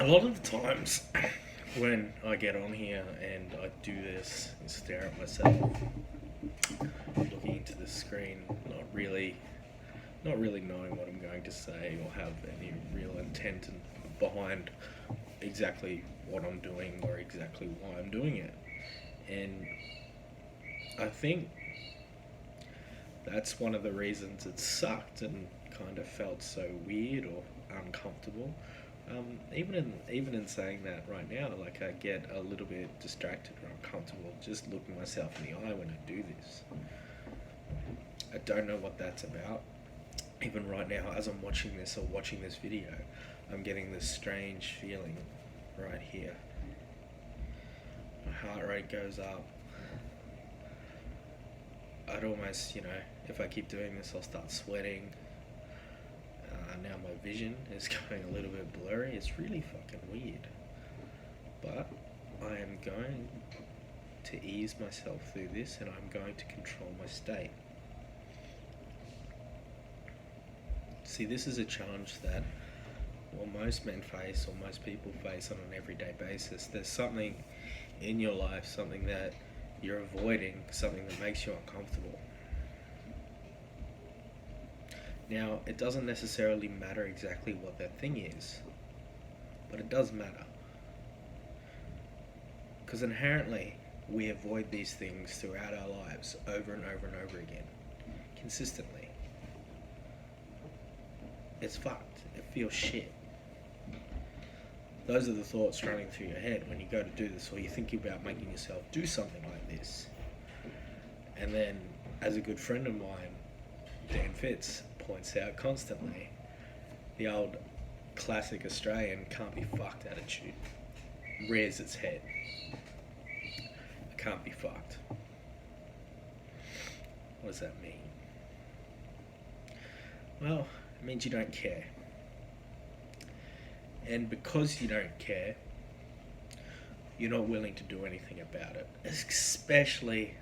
A lot of the times when I get on here and I do this and stare at myself, looking into the screen, not really knowing what I'm going to say or have any real intent behind exactly what I'm doing or exactly why I'm doing it. And I think that's one of the reasons it sucked and kind of felt so weird or uncomfortable. Even in saying that right now, like I get a little bit distracted or uncomfortable just looking myself in the eye when I do this. I don't know what that's about. Even right now, as I'm watching this or watching this video, I'm getting this strange feeling right here. My heart rate goes up. I'd almost, if I keep doing this, I'll start sweating. Now my vision is going a little bit blurry. It's really fucking weird. But I am going to ease myself through this and I'm going to control my state. See, this is a challenge that, well, most men face or most people face on an everyday basis. There's something in your life, something that you're avoiding, something that makes you uncomfortable. Now, it doesn't necessarily matter exactly what that thing is, but it does matter. Because inherently, we avoid these things throughout our lives over and over and over again, consistently. It's fucked. It feels shit. Those are the thoughts running through your head when you go to do this or you're thinking about making yourself do something like this. And then, as a good friend of mine, Dan Fitz, points out constantly, the old classic Australian can't be fucked attitude rears its head. I can't be fucked. What does that mean? Well, it means you don't care. And because you don't care, you're not willing to do anything about it, especially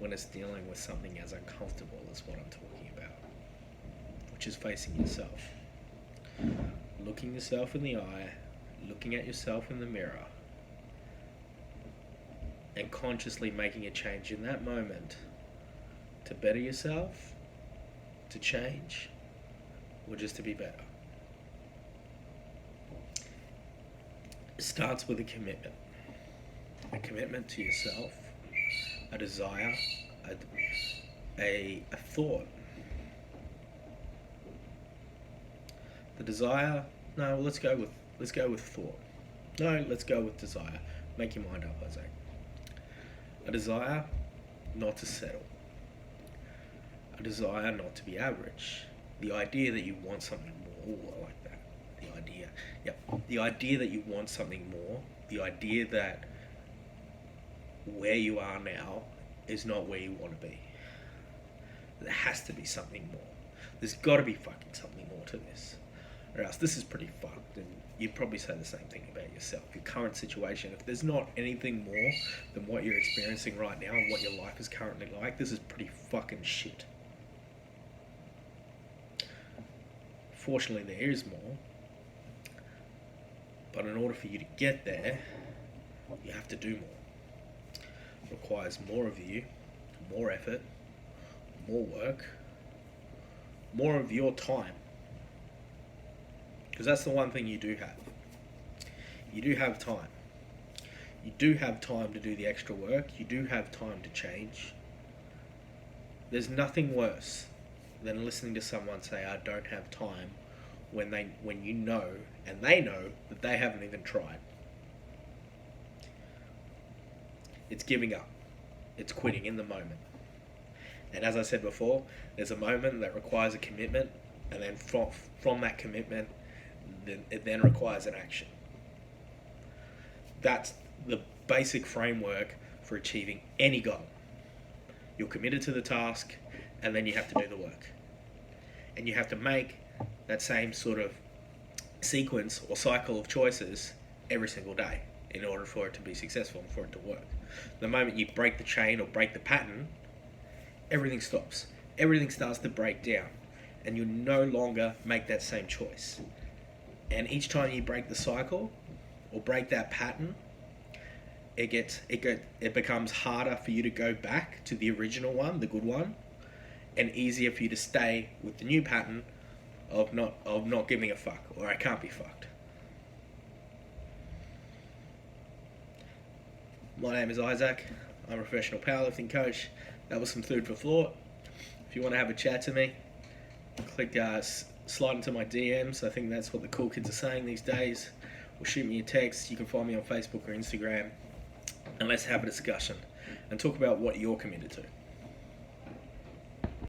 when it's dealing with something as uncomfortable as what I'm talking about, which is facing yourself. Looking yourself in the eye, looking at yourself in the mirror, and consciously making a change in that moment to better yourself, to change, or just to be better. It starts with a commitment to yourself, a desire, a thought. The desire, no, let's go with thought. No, let's go with desire. Make your mind up, Jose. A desire not to settle. A desire not to be average. The idea that you want something more, I like that. The idea that you want something more, the idea that where you are now is not where you want to be. There has to be something more. There's got to be fucking something more to this. Or else this is pretty fucked, and you'd probably say the same thing about yourself. Your current situation, if there's not anything more than what you're experiencing right now and what your life is currently like, this is pretty fucking shit. Fortunately, there is more. But in order for you to get there, you have to do more. It requires more of you, more effort, more work, more of your time. Because that's the one thing you do have. You do have time. You do have time to do the extra work. You do have time to change. There's nothing worse than listening to someone say, I don't have time, when you know, and they know, that they haven't even tried. It's giving up. It's quitting in the moment. And as I said before, there's a moment that requires a commitment, and then from that commitment, it then requires an action. That's the basic framework for achieving any goal. You're committed to the task, and then you have to do the work. And you have to make that same sort of sequence or cycle of choices every single day in order for it to be successful and for it to work. The moment you break the chain or break the pattern, everything stops. Everything starts to break down, and you no longer make that same choice. And each time you break the cycle, or break that pattern, it becomes harder for you to go back to the original one, the good one, and easier for you to stay with the new pattern of not giving a fuck, or I can't be fucked. My name is Isaac. I'm a professional powerlifting coach. That was some food for thought. If you want to have a chat to me, click slide into my DMs. I think that's what the cool kids are saying these days. Or shoot me a text. You can find me on Facebook or Instagram. And let's have a discussion and talk about what you're committed to.